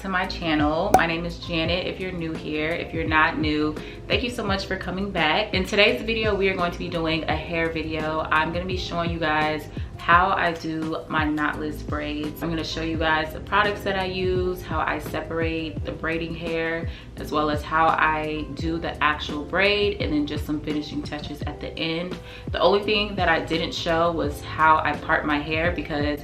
to my channel. My name is Janet if you're new here. If you're not new, thank you so much for coming back. In today's video, we are going to be doing a hair video. I'm going to be showing you guys how I do my knotless braids. I'm going to show you guys the products that I use, how I separate the braiding hair, as well as how I do the actual braid, and then just some finishing touches at the end. The only thing that I didn't show was how I part my hair, because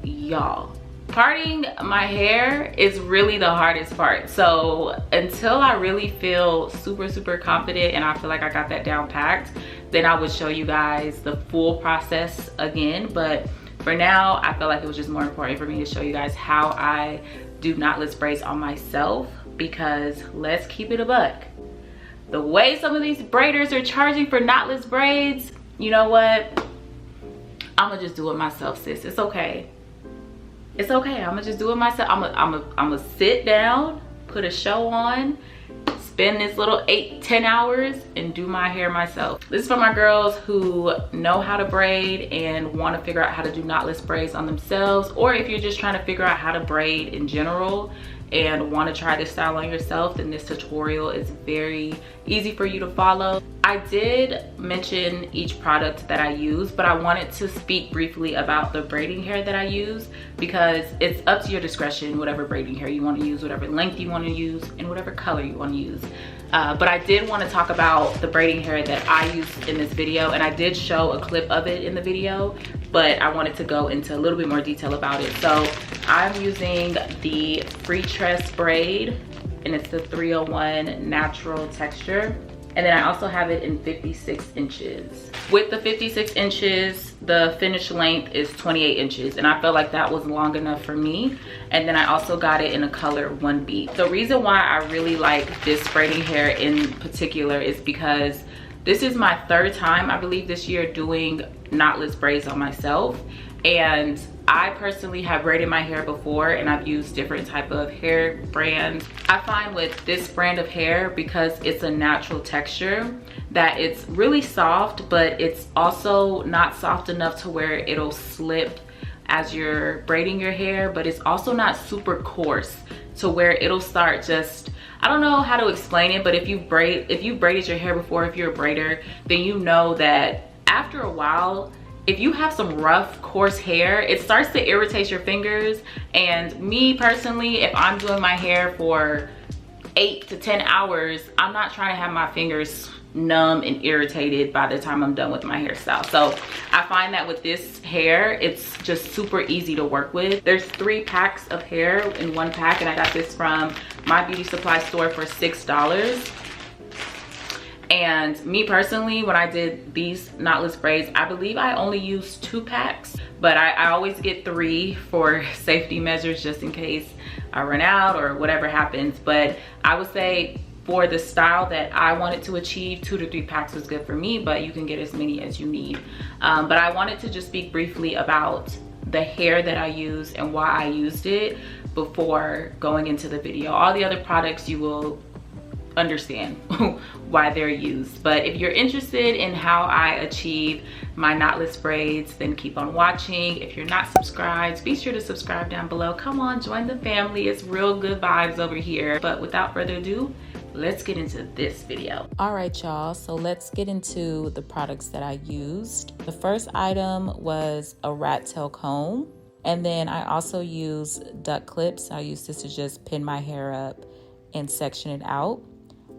y'all, parting my hair is really the hardest part. So until I really feel super confident and I feel like I got that down packed, then I would show you guys the full process again. But for now, I feel like it was just more important for me to show you guys how I do knotless braids on myself, because let's keep it a buck. The way some of these braiders are charging for knotless braids, you know what? I'm gonna just do it myself, sis. It's okay. It's okay. I'm gonna just do it myself. I'm gonna sit down, put a show on, spend this little 8-10 hours and do my hair myself. This is for my girls who know how to braid and want to figure out how to do knotless braids on themselves, or if you're just trying to figure out how to braid in general and want to try this style on yourself, then this tutorial is very easy for you to follow. I did mention each product that I use, but I wanted to speak briefly about the braiding hair that I use, because it's up to your discretion, whatever braiding hair you want to use, whatever length you want to use, and whatever color you want to use. But I did want to talk about the braiding hair that I used in this video, and I did show a clip of it in the video, but I wanted to go into a little bit more detail about it. So I'm using the Freetress braid, and it's the 301 natural texture. And then I also have it in 56 inches. With the 56 inches, the finished length is 28 inches. And I felt like that was long enough for me. And then I also got it in a color 1B. The reason why I really like this braiding hair in particular is because this is my third time, I believe, this year doing knotless braids on myself. And I personally have braided my hair before, and I've used different type of hair brands. I find with this brand of hair, because it's a natural texture, that it's really soft, but it's also not soft enough to where it'll slip as you're braiding your hair, but it's also not super coarse to where it'll start just, I don't know how to explain it, but if you've braided your hair before, if you're a braider, then you know that after a while, if you have some rough, coarse hair, it starts to irritate your fingers. And me personally, if I'm doing my hair for 8 to 10 hours, I'm not trying to have my fingers numb and irritated by the time I'm done with my hairstyle. So I find that with this hair, it's just super easy to work with. There's 3 packs of hair in one pack, and I got this from my beauty supply store for $6. And me personally, when I did these knotless braids, I believe I only used 2 packs, but I always get 3 for safety measures, just in case I run out or whatever happens. But I would say for the style that I wanted to achieve, 2 to 3 packs was good for me, but you can get as many as you need. But I wanted to just speak briefly about the hair that I used and why I used it before going into the video. All the other products you will understand why they're used. But if you're interested in how I achieve my knotless braids, then keep on watching. If you're not subscribed, be sure to subscribe down below. Come on, join the family. It's real good vibes over here. But without further ado, let's get into this video. All right, y'all, so let's get into the products that I used. The first item was a rat tail comb, and then I also used duck clips. I used this to just pin my hair up and section it out.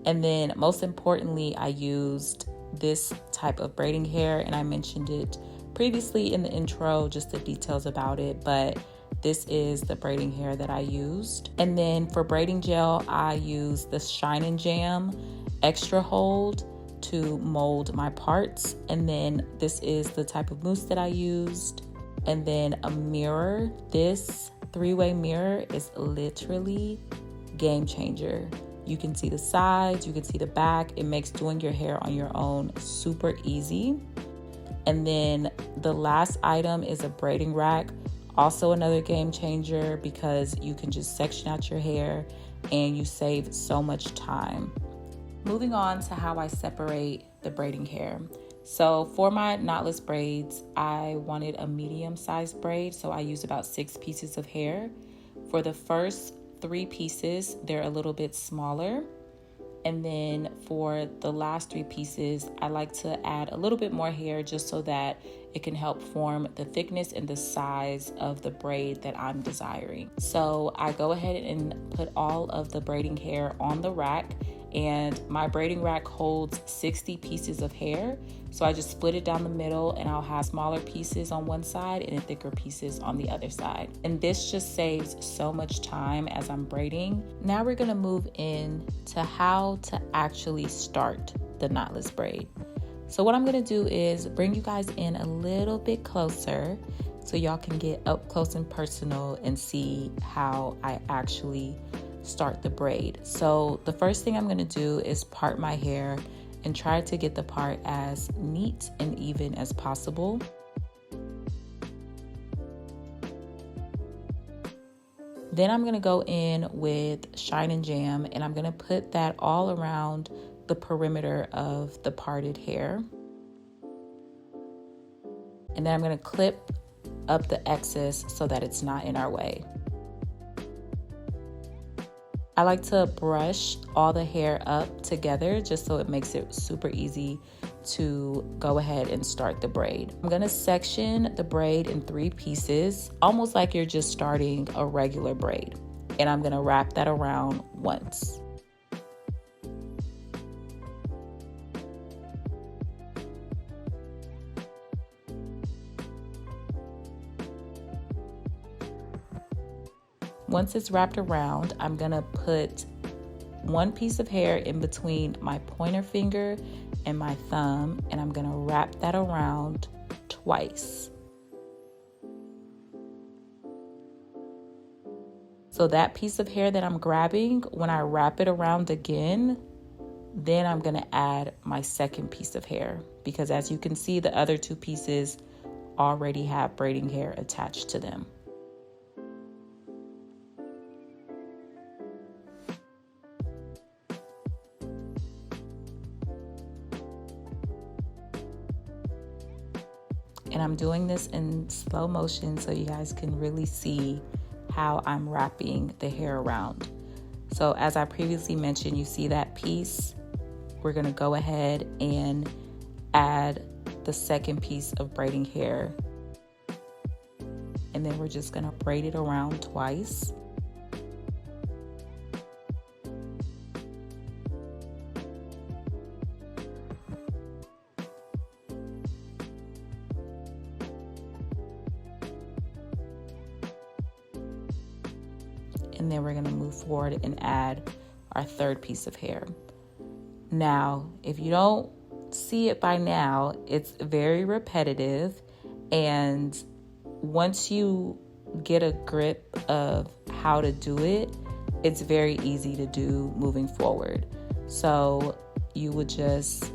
And then most importantly, I used this type of braiding hair, and I mentioned it previously in the intro, just the details about it, but this is the braiding hair that I used. And then for braiding gel, I used the Shine and Jam Extra Hold to mold my parts. And then this is the type of mousse that I used. And then a mirror. This 3-way mirror is literally game changer. You can see the sides, you can see the back. It makes doing your hair on your own super easy. And then the last item is a braiding rack. Also another game changer, because you can just section out your hair and you save so much time. Moving on to how I separate the braiding hair. So for my knotless braids, I wanted a medium sized braid. So I used about 6 pieces of hair. For the first 3 pieces, they're a little bit smaller. And then for the last 3 pieces, I like to add a little bit more hair just so that it can help form the thickness and the size of the braid that I'm desiring. So I go ahead and put all of the braiding hair on the rack, and my braiding rack holds 60 pieces of hair. So I just split it down the middle, and I'll have smaller pieces on one side and thicker pieces on the other side. And this just saves so much time as I'm braiding. Now we're gonna move in to how to actually start the knotless braid. So what I'm gonna do is bring you guys in a little bit closer so y'all can get up close and personal and see how I actually start the braid. So the first thing I'm going to do is part my hair and try to get the part as neat and even as possible. Then I'm going to go in with Shine and Jam, and I'm going to put that all around the perimeter of the parted hair. And then I'm going to clip up the excess so that it's not in our way. I like to brush all the hair up together just so it makes it super easy to go ahead and start the braid. I'm gonna section the braid in 3 pieces, almost like you're just starting a regular braid. And I'm gonna wrap that around once. Once it's wrapped around, I'm gonna put 1 piece of hair in between my pointer finger and my thumb, and I'm gonna wrap that around twice. So that piece of hair that I'm grabbing, when I wrap it around again, then I'm gonna add my second piece of hair, because as you can see, the other 2 pieces already have braiding hair attached to them. And I'm doing this in slow motion so you guys can really see how I'm wrapping the hair around. So as I previously mentioned, you see that piece? We're gonna go ahead and add the second piece of braiding hair. And then we're just gonna braid it around twice. And then we're gonna move forward and add our 3rd piece of hair. Now, if you don't see it by now, it's very repetitive, and once you get a grip of how to do it, it's very easy to do moving forward. So you would just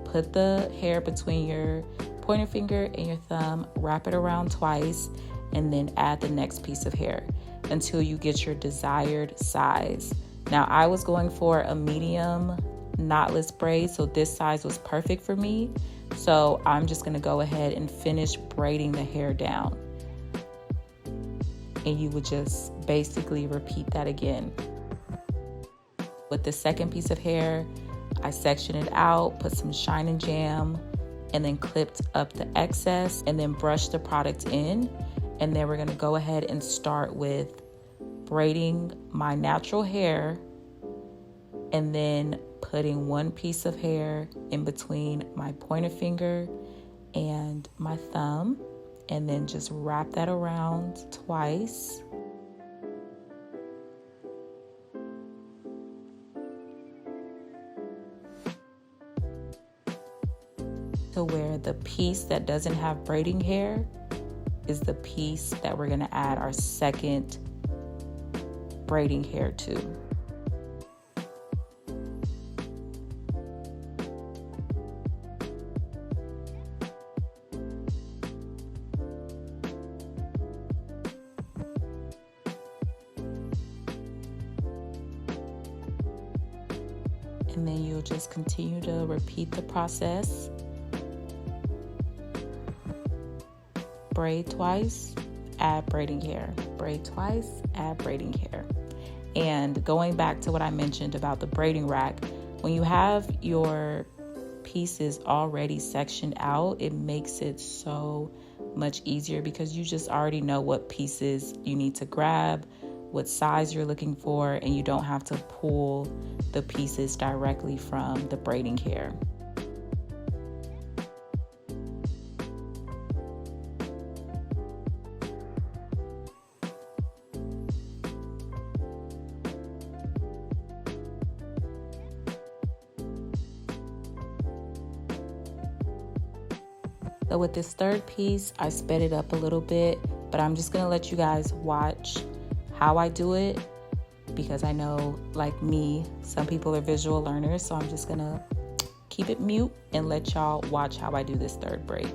put the hair between your pointer finger and your thumb, wrap it around twice, and then add the next piece of hair until you get your desired size. Now, I was going for a medium knotless braid, so this size was perfect for me. So I'm just gonna go ahead and finish braiding the hair down. And you would just basically repeat that again. With the second piece of hair, I sectioned it out, put some Shine and Jam, and then clipped up the excess, and then brushed the product in. And then we're gonna go ahead and start with braiding my natural hair, and then putting 1 piece of hair in between my pointer finger and my thumb, and then just wrap that around twice. To where the piece that doesn't have braiding hair is the piece that we're gonna add our second braiding hair to. And then you'll just continue to repeat the process. Braid twice, add braiding hair. Braid twice, add braiding hair. And going back to what I mentioned about the braiding rack, when you have your pieces already sectioned out, it makes it so much easier because you just already know what pieces you need to grab, what size you're looking for, and you don't have to pull the pieces directly from the braiding hair. So with this third piece, I sped it up a little bit, but I'm just gonna let you guys watch how I do it because I know, like me, some people are visual learners, so I'm just gonna keep it mute and let y'all watch how I do this third braid.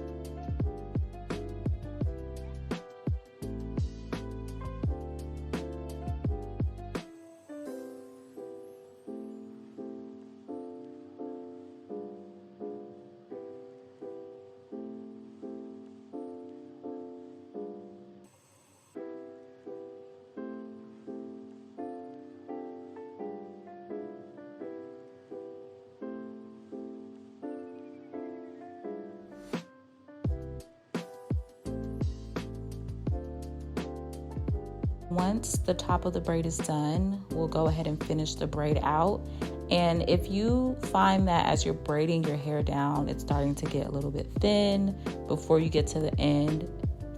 Once the top of the braid is done, we'll go ahead and finish the braid out. And if you find that as you're braiding your hair down, it's starting to get a little bit thin before you get to the end,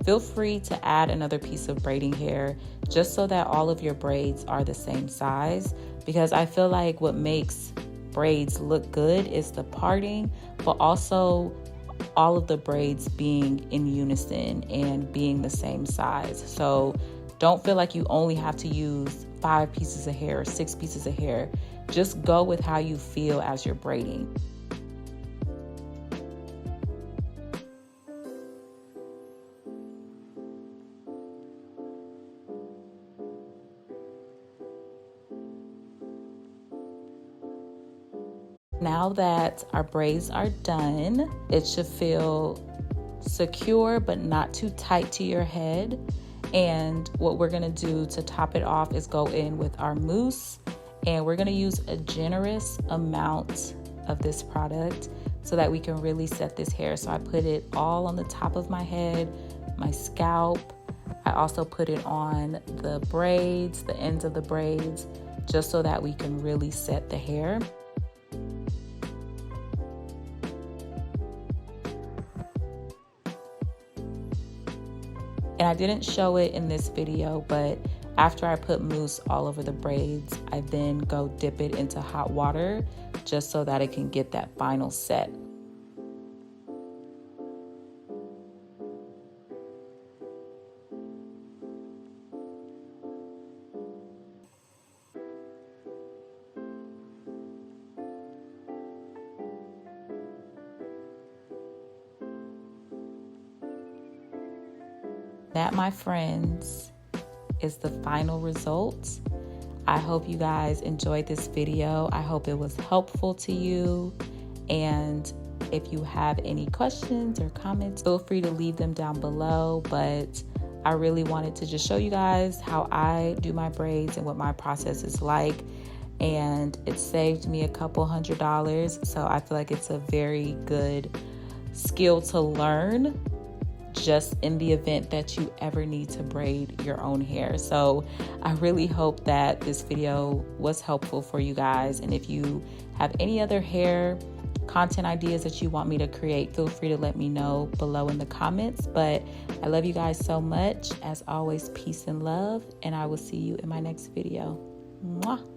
feel free to add another piece of braiding hair just so that all of your braids are the same size. Because I feel like what makes braids look good is the parting, but also all of the braids being in unison and being the same size. So don't feel like you only have to use 5 pieces of hair or 6 pieces of hair. Just go with how you feel as you're braiding. Now that our braids are done, it should feel secure but not too tight to your head. And what we're gonna do to top it off is go in with our mousse, and we're gonna use a generous amount of this product so that we can really set this hair. So I put it all on the top of my head, my scalp. I also put it on the braids, the ends of the braids, just so that we can really set the hair. And I didn't show it in this video, but after I put mousse all over the braids, I then go dip it into hot water just so that it can get that final set. That, my friends, is the final result. I hope you guys enjoyed this video. I hope it was helpful to you. And if you have any questions or comments, feel free to leave them down below. But I really wanted to just show you guys how I do my braids and what my process is like. And it saved me a couple $100. So I feel like it's a very good skill to learn, just in the event that you ever need to braid your own hair. So I really hope that this video was helpful for you guys. And if you have any other hair content ideas that you want me to create, feel free to let me know below in the comments. But I love you guys so much. As always, peace and love, and I will see you in my next video. Mwah.